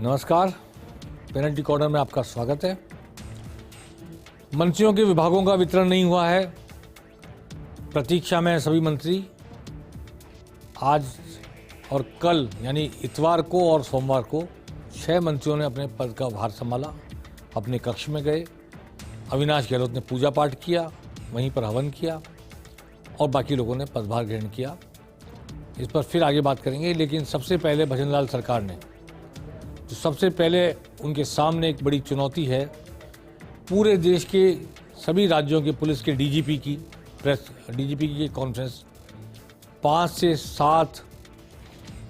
नमस्कार, penalty corner में आपका स्वागत है। मंत्रियों के विभागों का वितरण नहीं हुआ है। प्रतीक्षा में सभी मंत्री। आज और कल यानी इतवार को और सोमवार को 6 मंत्रियों ने अपने पद का भार संभाला, अपने कक्ष में गए। अविनाश गहलोत ने पूजा पाठ किया, वहीं पर हवन किया और बाकी लोगों ने पदभार ग्रहण किया। इस पर फिर आगे बात करेंगे, लेकिन सबसे पहले भजनलाल सरकार ने तो सबसे पहले उनके सामने एक बड़ी चुनौती है। पूरे देश के सभी राज्यों के पुलिस के डीजीपी की कॉन्फ्रेंस 5 से 7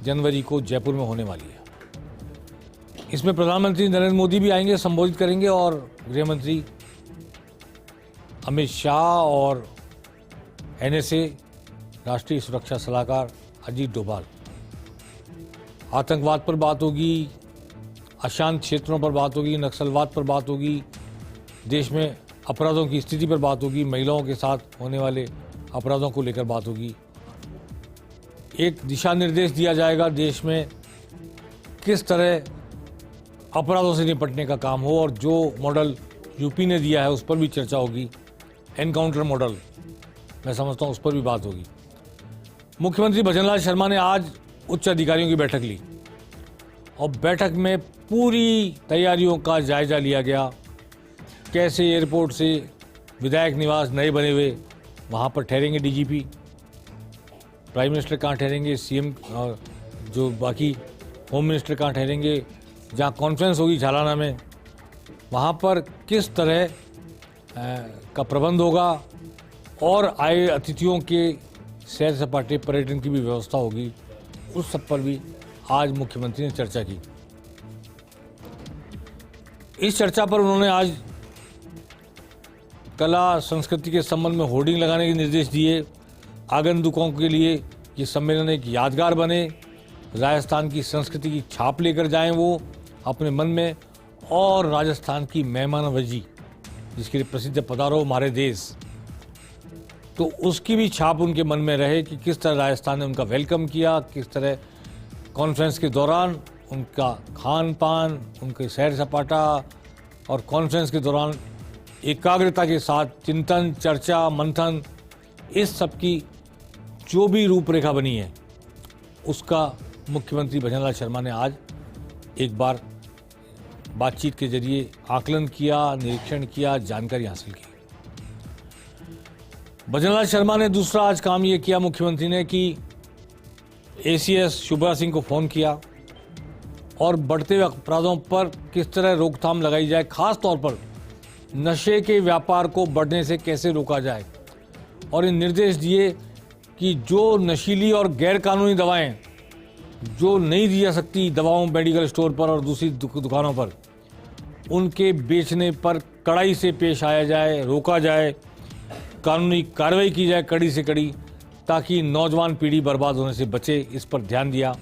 जनवरी को जयपुर में होने वाली है। इसमें प्रधानमंत्री नरेंद्र मोदी भी आएंगे, संबोधित करेंगे और गृह मंत्री अमित शाह और एनएसए राष्ट्रीय सुरक्षा सलाहकार अजीत डोभाल। आतंकवाद पर बात होगी, अशांत क्षेत्रों पर बात होगी, नक्सलवाद पर बात होगी, देश में अपराधों की स्थिति पर बात होगी, महिलाओं के साथ होने वाले अपराधों को लेकर बात होगी। एक दिशा निर्देश दिया जाएगा देश में किस तरह अपराधों से निपटने का काम हो, और जो मॉडल यूपी ने दिया है उस पर भी चर्चा होगी। एनकाउंटर मॉडल मैं समझता हूँ उस पर भी बात होगी। मुख्यमंत्री भजनलाल शर्मा ने आज उच्च अधिकारियों की बैठक ली और बैठक में पूरी तैयारियों का जायजा लिया गया। कैसे एयरपोर्ट से विधायक निवास नए बने हुए, वहाँ पर ठहरेंगे डीजीपी, प्राइम मिनिस्टर कहाँ ठहरेंगे, सीएम और जो बाकी होम मिनिस्टर कहाँ ठहरेंगे, जहाँ कॉन्फ्रेंस होगी झालाना में वहाँ पर किस तरह का प्रबंध होगा, और आए अतिथियों के सैर सपाटे पर्यटन की भी व्यवस्था होगी। उस सब पर भी आज मुख्यमंत्री ने चर्चा की। इस चर्चा पर उन्होंने आज कला संस्कृति के संबंध में होर्डिंग लगाने के निर्देश दिए। आगंतुकों के लिए ये सम्मेलन एक यादगार बने, राजस्थान की संस्कृति की छाप लेकर जाएं वो अपने मन में, और राजस्थान की मेहमाननवाजी जिसके लिए प्रसिद्ध पधारो हमारे देश, तो उसकी भी छाप उनके मन में रहे कि किस तरह राजस्थान ने उनका वेलकम किया, किस तरह कॉन्फ्रेंस के दौरान उनका खान पान, उनके सैर सपाटा और कॉन्फ्रेंस के दौरान एकाग्रता के साथ चिंतन, चर्चा, मंथन, इस सब की जो भी रूपरेखा बनी है उसका मुख्यमंत्री भजनलाल शर्मा ने आज एक बार बातचीत के जरिए आकलन किया, निरीक्षण किया, जानकारी हासिल की। भजनलाल शर्मा ने दूसरा आज काम ये किया मुख्यमंत्री ने कि एसीएस शुभ्रा सिंह को फ़ोन किया और बढ़ते हुए अपराधों पर किस तरह रोकथाम लगाई जाए, खास तौर पर नशे के व्यापार को बढ़ने से कैसे रोका जाए, और इन निर्देश दिए कि जो नशीली और गैर कानूनी दवाएं जो नहीं दी जा सकती दवाओं मेडिकल स्टोर पर और दूसरी दुकानों पर, उनके बेचने पर कड़ाई से पेश आया जाए, रोका जाए, कानूनी कार्रवाई की जाए कड़ी से कड़ी, ताकि नौजवान पीढ़ी बर्बाद होने से बचे। इस पर ध्यान दिया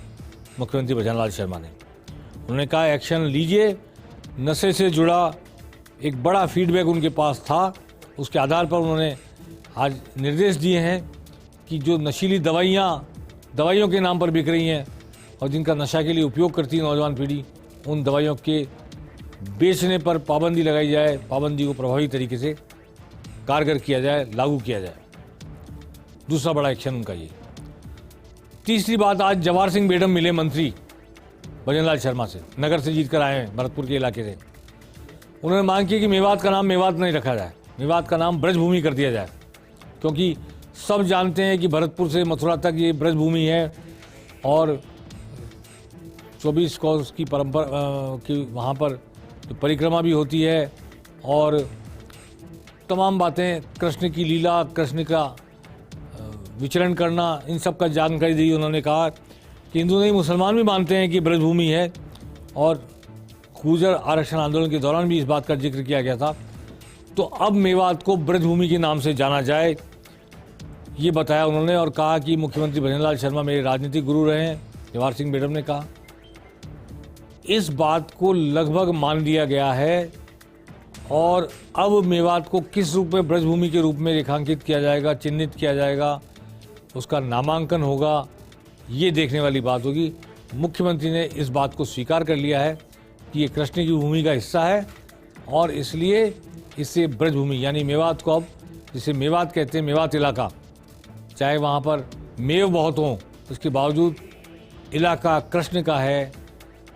मुख्यमंत्री भजनलाल शर्मा ने। उन्होंने कहा एक्शन लीजिए। नशे से जुड़ा एक बड़ा फीडबैक उनके पास था, उसके आधार पर उन्होंने आज निर्देश दिए हैं कि जो नशीली दवाइयों के नाम पर बिक रही हैं और जिनका नशा के लिए उपयोग करती है नौजवान पीढ़ी, उन दवाइयों के बेचने पर पाबंदी लगाई जाए, पाबंदी को प्रभावी तरीके से कारगर किया जाए, लागू किया जाए। दूसरा बड़ा एक्शन उनका ये। तीसरी बात, आज जवाहर सिंह बेडम मिले मंत्री भजनलाल शर्मा से, नगर से जीत कर आए हैं भरतपुर के इलाके से। उन्होंने मांग की कि मेवात का नाम मेवात नहीं रखा जाए, मेवात का नाम ब्रजभूमि कर दिया जाए, क्योंकि सब जानते हैं कि भरतपुर से मथुरा तक ये ब्रजभूमि है और 24 कोस की परंपरा की वहाँ पर परिक्रमा भी होती है, और तमाम बातें, कृष्ण की लीला, कृष्ण का विचरण करना, इन सब का जानकारी दी। उन्होंने कहा कि हिंदू नहीं मुसलमान भी मानते हैं कि ब्रजभूमि है, और गुर्जर आरक्षण आंदोलन के दौरान भी इस बात का जिक्र किया गया था। तो अब मेवात को ब्रजभूमि के नाम से जाना जाए, ये बताया उन्होंने, और कहा कि मुख्यमंत्री भजनलाल शर्मा मेरे राजनीतिक गुरु रहे हैं। जवाहर सिंह बेडम ने कहा इस बात को लगभग मान लिया गया है, और अब मेवात को किस रूप में ब्रजभूमि के रूप में रेखांकित किया जाएगा, चिन्हित किया जाएगा, उसका नामांकन होगा, ये देखने वाली बात होगी। मुख्यमंत्री ने इस बात को स्वीकार कर लिया है कि ये कृष्ण की भूमि का हिस्सा है और इसलिए इससे ब्रजभूमि यानी मेवात को अब जिसे मेवात कहते हैं, मेवात इलाका, चाहे वहाँ पर मेव बहुत हों उसके बावजूद इलाका कृष्ण का है,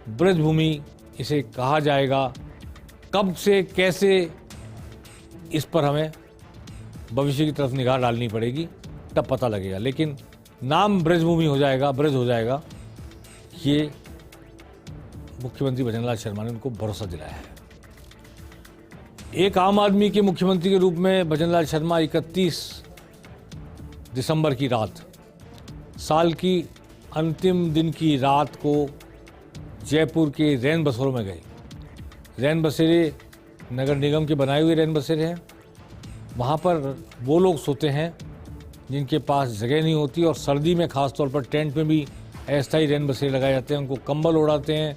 ब्रजभूमि इसे कहा जाएगा। कब से कैसे, इस पर हमें भविष्य की तरफ निगाह डालनी पड़ेगी, तब पता लगेगा। लेकिन नाम ब्रजभूमि हो जाएगा, ब्रज हो जाएगा, ये मुख्यमंत्री भजनलाल शर्मा ने उनको भरोसा दिलाया है। एक आम आदमी के मुख्यमंत्री के रूप में भजनलाल शर्मा 31 दिसंबर की रात, साल की अंतिम दिन की रात को जयपुर के रैन बसेरों में गए। रैन बसेरे नगर निगम के बनाए हुए रैन बसेरे हैं। वहाँ पर वो लोग सोते हैं जिनके पास जगह नहीं होती, और सर्दी में ख़ास तौर पर टेंट में भी अस्थायी रैन बसेरे लगाए जाते हैं। उनको कंबल ओढ़ाते हैं,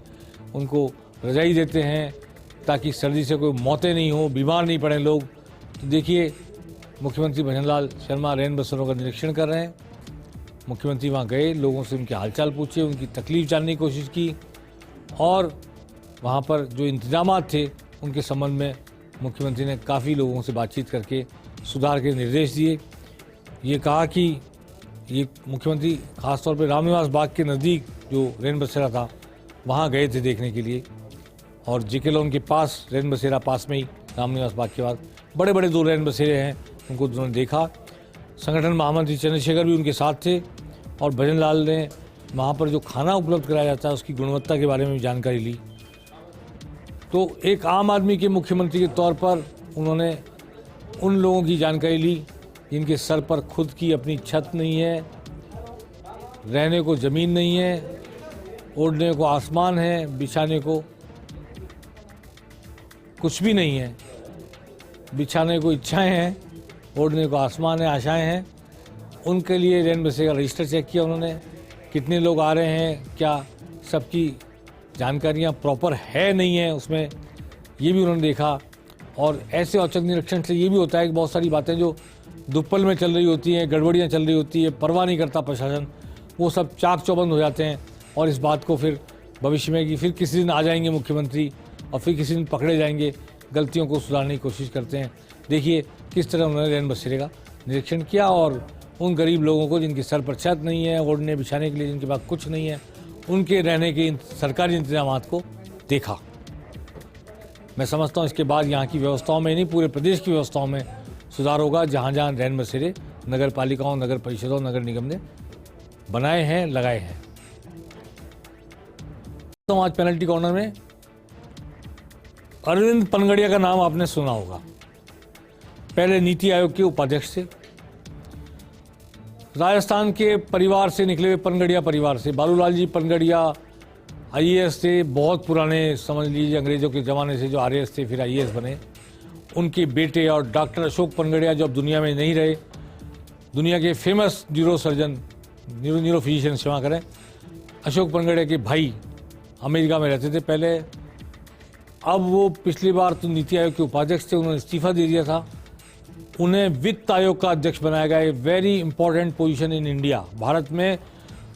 उनको रजाई देते हैं ताकि सर्दी से कोई मौतें नहीं हो, बीमार नहीं पड़े लोग। तो देखिए, मुख्यमंत्री भजनलाल शर्मा रैन बसेरों का निरीक्षण कर रहे हैं। मुख्यमंत्री वहाँ गए, लोगों से उनके हालचाल पूछे, उनकी तकलीफ़ जानने की कोशिश की और वहाँ पर जो इंतजामात थे उनके संबंध में मुख्यमंत्री ने काफ़ी लोगों से बातचीत करके सुधार के निर्देश दिए। ये कहा कि ये मुख्यमंत्री खासतौर पे रामनिवास बाग के नज़दीक जो रैन बसेरा था वहाँ गए थे देखने के लिए, और जेके लॉन के पास रैन बसेरा पास में ही, रामनिवास बाग के बाद बड़े बड़े 2 रैन बसेरे हैं, उनको उन्होंने देखा। संगठन महामंत्री चंद्रशेखर भी उनके साथ थे और भजनलाल ने वहाँ पर जो खाना उपलब्ध कराया जाता है उसकी गुणवत्ता के बारे में भी जानकारी ली। तो एक आम आदमी के मुख्यमंत्री के तौर पर उन्होंने उन लोगों की जानकारी ली जिनके सर पर खुद की अपनी छत नहीं है, रहने को ज़मीन नहीं है, ओढ़ने को आसमान है, बिछाने को कुछ भी नहीं है, बिछाने को इच्छाएं हैं, ओढ़ने को आसमान है, आशाएं हैं। उनके लिए रैन बसेरे का रजिस्टर चेक किया उन्होंने, कितने लोग आ रहे हैं, क्या सबकी जानकारियां प्रॉपर है नहीं है उसमें, ये भी उन्होंने देखा। और ऐसे औचक निरीक्षण से ये भी होता है कि बहुत सारी बातें जो दुप्पल में चल रही होती हैं, गड़बड़ियाँ चल रही होती है, परवाह नहीं करता प्रशासन, वो सब चाक चौबंद हो जाते हैं। और इस बात को फिर भविष्य में कि फिर किसी दिन आ जाएंगे मुख्यमंत्री और फिर किसी दिन पकड़े जाएंगे, गलतियों को सुधारने की कोशिश करते हैं। देखिए किस तरह उन्होंने रैन बसेरे का निरीक्षण किया और उन गरीब लोगों को जिनके सर पर छत नहीं है, ओढ़ने बिछाने के लिए जिनके पास कुछ नहीं है, उनके रहने के सरकारी इंतजामात को देखा। मैं समझता हूँ इसके बाद यहाँ की व्यवस्थाओं में नहीं, पूरे प्रदेश की व्यवस्थाओं में सुधार होगा। जहाँ जहाँ रैन बसेरे नगर पालिकाओं, नगर परिषदों, नगर निगम ने बनाए हैं, लगाए हैं। तो आज पेनल्टी कॉर्नर में अरविंद पनगड़िया का नाम आपने सुना होगा। पहले नीति आयोग के उपाध्यक्ष थे, राजस्थान के परिवार से निकले हुए, पनगड़िया परिवार से। बालूलाल जी पनगड़िया आईएएस थे, बहुत पुराने, समझ लीजिए अंग्रेजों के ज़माने से जो आरएएस थे फिर आईएएस बने। उनके बेटे और डॉक्टर अशोक पनगड़िया जो अब दुनिया में नहीं रहे, दुनिया के famous neuro surgeon, neuro physician क्षमा करें, अशोक पनगड़िया के भाई अमेरिका में रहते थे पहले। अब वो पिछली बार तो नीति आयोग के उपाध्यक्ष थे, उन्होंने इस्तीफा दे दिया था। उन्हें वित्त आयोग का अध्यक्ष बनाया गया। Very important position in India. Bharat में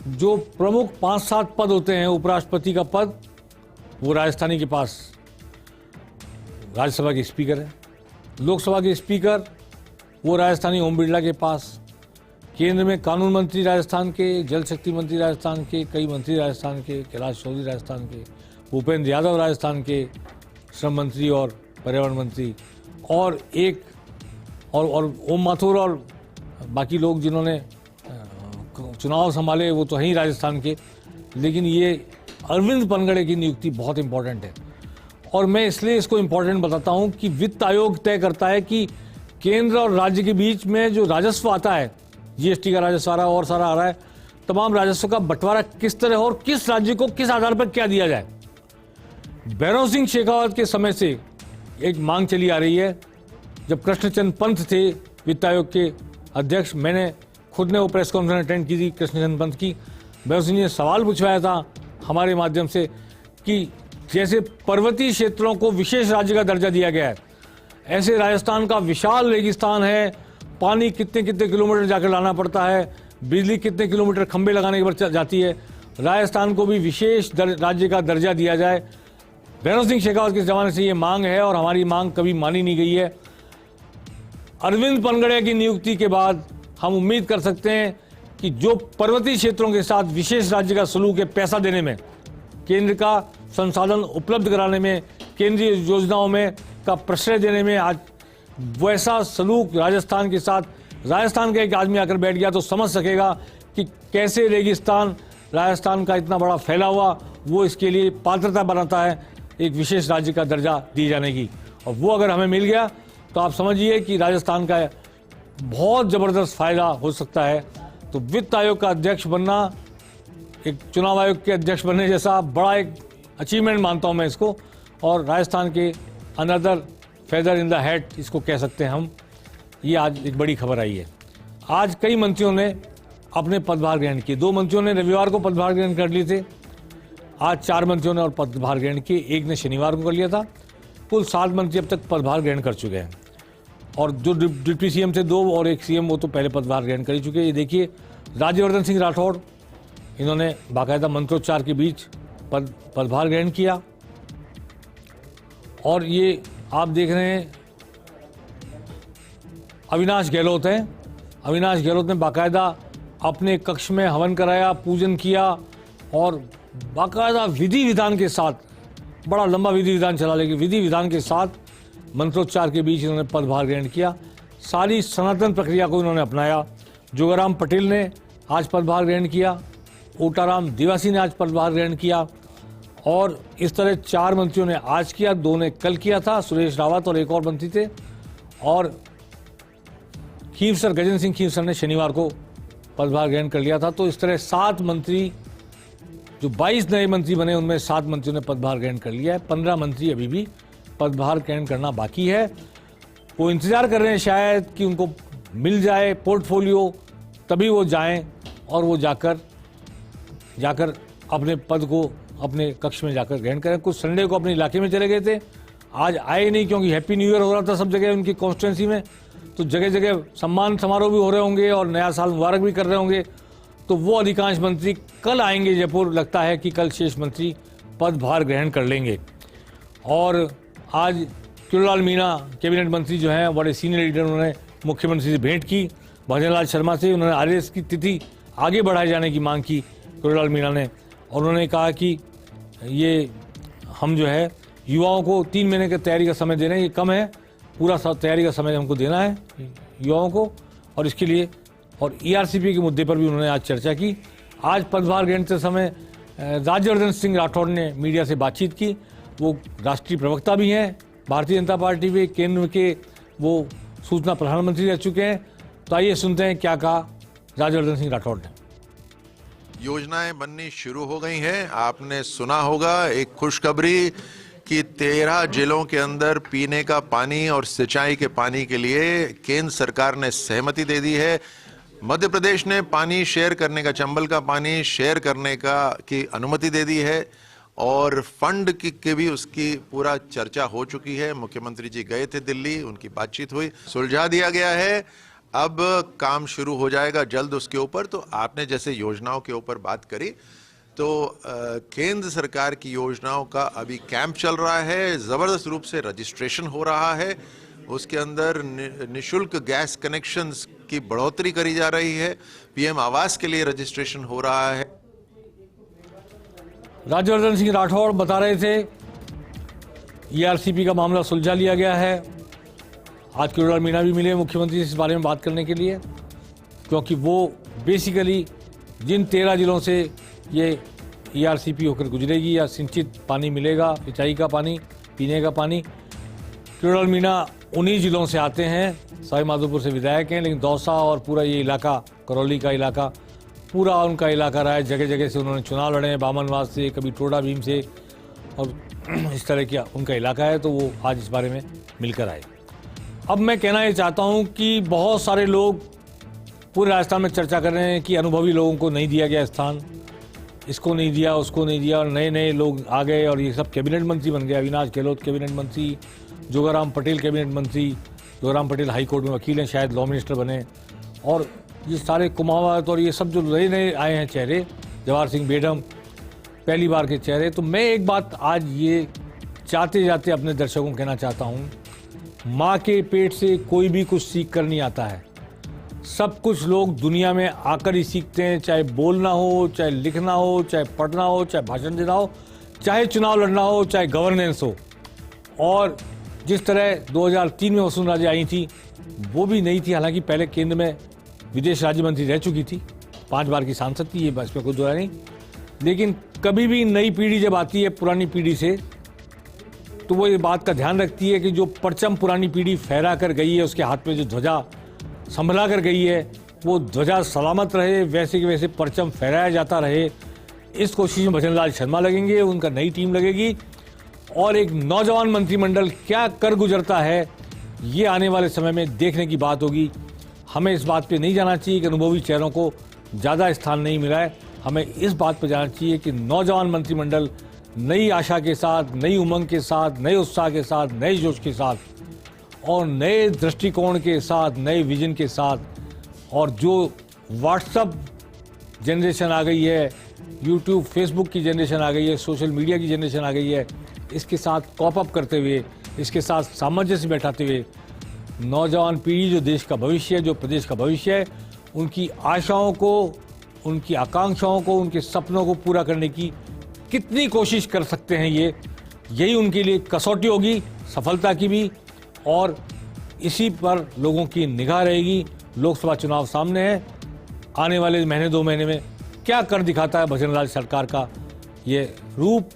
जो प्रमुख 5-7 पद होते हैं, उपराष्ट्रपति का पद वो राजस्थानी के पास राज्यसभा के स्पीकर है, लोकसभा के स्पीकर वो राजस्थानी ओम बिरला के पास, केंद्र में कानून मंत्री राजस्थान के, जल शक्ति मंत्री राजस्थान के, कई मंत्री राजस्थान के, कैलाश चौधरी राजस्थान के, भूपेंद्र यादव राजस्थान के, श्रम मंत्री और पर्यावरण मंत्री, और एक और ओम माथुर और बाकी लोग जिन्होंने चुनाव संभाले वो तो हैं ही राजस्थान के। लेकिन ये अरविंद पनगड़े की नियुक्ति बहुत इंपॉर्टेंट है, और मैं इसलिए इसको इंपॉर्टेंट बताता हूँ कि वित्त आयोग तय करता है कि केंद्र और राज्य के बीच में जो राजस्व आता है, जीएसटी का राजस्व आ रहा है और सारा आ रहा है, तमाम राजस्व का बंटवारा किस तरह और किस राज्य को किस आधार पर क्या दिया जाए। भैरव सिंह शेखावत के समय से एक मांग चली आ रही है। जब कृष्णचंद पंत थे वित्त आयोग के अध्यक्ष, मैंने खुद ने वो प्रेस कॉन्फ्रेंस अटेंड की थी कृष्णचंद पंत की। भैरव सिंह ने सवाल पूछवाया था हमारे माध्यम से कि जैसे पर्वतीय क्षेत्रों को विशेष राज्य का दर्जा दिया गया है, ऐसे राजस्थान का विशाल रेगिस्तान है, पानी कितने कितने किलोमीटर जाकर लाना पड़ता है, बिजली कितने किलोमीटर खंभे लगाने के बाद जाती है, राजस्थान को भी विशेष राज्य का दर्जा दिया जाए। भैरव सिंह शेखावत के ज़माने से ये मांग है और हमारी मांग कभी मानी नहीं गई है। अरविंद पनगड़िया की नियुक्ति के बाद हम उम्मीद कर सकते हैं कि जो पर्वतीय क्षेत्रों के साथ विशेष राज्य का सलूक है, पैसा देने में, केंद्र का संसाधन उपलब्ध कराने में, केंद्रीय योजनाओं में का प्रश्रय देने में, आज वैसा सलूक राजस्थान के साथ, राजस्थान का एक आदमी आकर बैठ गया तो समझ सकेगा कि कैसे रेगिस्तान राजस्थान का इतना बड़ा फैला हुआ, वो इसके लिए पात्रता बनाता है एक विशेष राज्य का दर्जा दिए जाने की। और वो अगर हमें मिल गया तो आप समझिए कि राजस्थान का बहुत ज़बरदस्त फ़ायदा हो सकता है। तो वित्त आयोग का अध्यक्ष बनना एक चुनाव आयोग के अध्यक्ष बनने जैसा बड़ा एक अचीवमेंट मानता हूं मैं इसको, और राजस्थान के another feather in the hat इसको कह सकते हैं हम। ये आज एक बड़ी खबर आई है। आज कई मंत्रियों ने अपने पदभार ग्रहण किए। 2 मंत्रियों ने रविवार को पदभार ग्रहण कर लिए थे। आज 4 मंत्रियों ने और पदभार ग्रहण किए, एक ने शनिवार को कर लिया था। कुल 7 मंत्री अब तक पदभार ग्रहण कर चुके हैं, और जो डिप्टी सीएम थे 2 और एक सीएम, वो तो पहले पदभार ग्रहण कर ही चुके हैं। ये देखिए, राज्यवर्धन सिंह राठौड़, इन्होंने बाकायदा मंत्रोच्चार के बीच पदभार ग्रहण किया। और ये आप देख रहे हैं अविनाश गहलोत हैं। अविनाश गहलोत ने बाकायदा अपने कक्ष में हवन कराया, पूजन किया, और बाकायदा विधि विधान के साथ, बड़ा लंबा विधि विधान चला, लेकिन विधि विधान के साथ मंत्रोच्चार के बीच इन्होंने पदभार ग्रहण किया। सारी सनातन प्रक्रिया को इन्होंने अपनाया। जोगाराम पटेल ने आज पदभार ग्रहण किया, ओटाराम दिवासी ने आज पदभार ग्रहण किया, और इस तरह 4 मंत्रियों ने आज किया, 2 ने कल किया था, सुरेश रावत और एक और मंत्री थे, और खींवसर गजेंद्र सिंह खींवसर ने शनिवार को पदभार ग्रहण कर लिया था। तो इस तरह 7 मंत्री, जो 22 नए मंत्री बने उनमें 7 मंत्रियों ने पदभार ग्रहण कर लिया है। 15 मंत्री अभी भी पदभार ग्रहण करना बाकी है। वो इंतजार कर रहे हैं शायद कि उनको मिल जाए पोर्टफोलियो, तभी वो जाएं और वो जाकर अपने पद को अपने कक्ष में जाकर ग्रहण करें। कुछ संडे को अपने इलाके में चले गए थे, आज आए नहीं, क्योंकि हैप्पी न्यू ईयर हो रहा था सब जगह उनकी कॉन्स्टिट्यूंसी में, तो जगह जगह सम्मान समारोह भी हो रहे होंगे और नया साल मुबारक भी कर रहे होंगे। तो वो अधिकांश मंत्री कल आएंगे जयपुर। लगता है कि कल शेष मंत्री पदभार ग्रहण कर लेंगे। और आज किरोड़लाल मीणा कैबिनेट मंत्री जो हैं, बड़े सीनियर लीडर, उन्होंने मुख्यमंत्री से भेंट की, भजनलाल शर्मा से। उन्होंने आरएस की तिथि आगे बढ़ाए जाने की मांग की किरोड़लाल मीणा ने, और उन्होंने कहा कि ये हम जो है युवाओं को 3 महीने के तैयारी का समय दे रहे हैं, ये कम है, पूरा तैयारी का समय हमको देना है युवाओं को। और इसके लिए, और ईआरसीपी के मुद्दे पर भी उन्होंने आज चर्चा की। आज पदभार ग्रहण के समय राज्यवर्धन सिंह राठौड़ ने मीडिया से बातचीत की। वो राष्ट्रीय प्रवक्ता भी हैं भारतीय जनता पार्टी में, केंद्र के वो सूचना प्रधानमंत्री रह चुके हैं। तो आइए सुनते हैं क्या कहा राज्यवर्धन सिंह राठौड़ ने। योजनाएं बननी शुरू हो गई हैं। आपने सुना होगा एक खुशखबरी कि 13 जिलों के अंदर पीने का पानी और सिंचाई के पानी के लिए केंद्र सरकार ने सहमति दे दी है। मध्य प्रदेश ने पानी शेयर करने का, चंबल का पानी शेयर करने की अनुमति दे दी है, और फंड की भी उसकी पूरा चर्चा हो चुकी है। मुख्यमंत्री जी गए थे दिल्ली, उनकी बातचीत हुई, सुलझा दिया गया है। अब काम शुरू हो जाएगा जल्द उसके ऊपर। तो आपने जैसे योजनाओं के ऊपर बात करी, तो केंद्र सरकार की योजनाओं का अभी कैंप चल रहा है, जबरदस्त रूप से रजिस्ट्रेशन हो रहा है। उसके अंदर निशुल्क गैस कनेक्शंस की बढ़ोतरी करी जा रही है, पीएम आवास के लिए रजिस्ट्रेशन हो रहा है। राज्यवर्धन सिंह राठौड़ बता रहे थे ईआरसीपी का मामला सुलझा लिया गया है। आज किरोड़लाल मीणा भी मिले मुख्यमंत्री से इस बारे में बात करने के लिए, क्योंकि वो बेसिकली जिन 13 जिलों से ये ईआरसीपी होकर गुजरेगी या सिंचित पानी मिलेगा, सिंचाई का पानी, पीने का पानी, किरोड़लाल मीणा उन्हीं जिलों से आते हैं। सवाई माधोपुर से विधायक हैं, लेकिन दौसा और पूरा ये इलाका, करौली का इलाका, पूरा उनका इलाका रहा है। जगह जगह से उन्होंने चुनाव लड़े हैं, बामनवास से, कभी टोडा भीम से, और इस तरह का उनका इलाका है। तो वो आज इस बारे में मिलकर आए। अब मैं कहना ये चाहता हूँ कि बहुत सारे लोग पूरे राजस्थान में चर्चा कर रहे हैं कि अनुभवी लोगों को नहीं दिया गया स्थान, इसको नहीं दिया, उसको नहीं दिया, और नए नए लोग आ गए और ये सब कैबिनेट मंत्री बन गए। अविनाश गहलोत कैबिनेट मंत्री, जोगाराम पटेल कैबिनेट मंत्री, जोगाराम पटेल हाई कोर्ट में वकील हैं, शायद लॉ मिनिस्टर बने, और ये सारे कुमावत और ये सब जो नए नए आए हैं चेहरे, जवाहर सिंह बेडम, पहली बार के चेहरे। तो मैं एक बात आज ये जाते जाते अपने दर्शकों को कहना चाहता हूँ, माँ के पेट से कोई भी कुछ सीख कर नहीं आता है। सब कुछ लोग दुनिया में आकर ही सीखते हैं, चाहे बोलना हो, चाहे लिखना हो, चाहे पढ़ना हो, चाहे भाषण देना हो, चाहे चुनाव लड़ना हो, चाहे गवर्नेंस हो। और जिस तरह 2003 में वसुंधरा राजे आई थी, वो भी नहीं थी, हालांकि पहले केंद्र में विदेश राज्य मंत्री रह चुकी थी, 5 बार की सांसद थी, ये बस में कोई दोहरा नहीं। लेकिन कभी भी नई पीढ़ी जब आती है पुरानी पीढ़ी से, तो वो ये बात का ध्यान रखती है कि जो परचम पुरानी पीढ़ी फहरा कर गई है, उसके हाथ में जो ध्वजा संभला कर गई है, वो ध्वजा सलामत रहे, वैसे के वैसे परचम फहराया जाता रहे। इस कोशिश में भजनलाल शर्मा लगेंगे, उनका नई टीम लगेगी, और एक नौजवान मंत्रिमंडल क्या कर गुजरता है, ये आने वाले समय में देखने की बात होगी। हमें इस बात पे नहीं जाना चाहिए कि अनुभवी चेहरों को ज़्यादा स्थान नहीं मिला है। हमें इस बात पर जाना चाहिए कि नौजवान मंत्रिमंडल नई आशा के साथ, नई उमंग के साथ, नए उत्साह के साथ, नए जोश के साथ और नए दृष्टिकोण के साथ, नए विजन के साथ, और जो व्हाट्सअप जनरेशन आ गई है, यूट्यूब फेसबुक की जनरेशन आ गई है, सोशल मीडिया की जनरेशन आ गई है, इसके साथ कॉप अप करते हुए, इसके साथ सामंजस्य बैठाते हुए नौजवान पीढ़ी जो देश का भविष्य है, जो प्रदेश का भविष्य है, उनकी आशाओं को, उनकी आकांक्षाओं को, उनके सपनों को पूरा करने की कितनी कोशिश कर सकते हैं, यही उनके लिए कसौटी होगी सफलता की भी। और इसी पर लोगों की निगाह रहेगी। लोकसभा चुनाव सामने है, आने वाले महीने 2 महीने में क्या कर दिखाता है भजनलाल सरकार का ये रूप,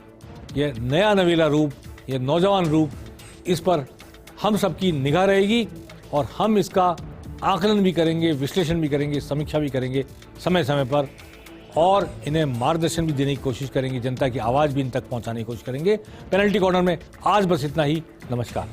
ये नया नवेला रूप, ये नौजवान रूप, इस पर हम सबकी निगाह रहेगी और हम इसका आकलन भी करेंगे, विश्लेषण भी करेंगे, समीक्षा भी करेंगे समय समय पर, और इन्हें मार्गदर्शन भी देने की कोशिश करेंगे, जनता की आवाज़ भी इन तक पहुंचाने की कोशिश करेंगे। पेनल्टी कॉर्नर में आज बस इतना ही। नमस्कार।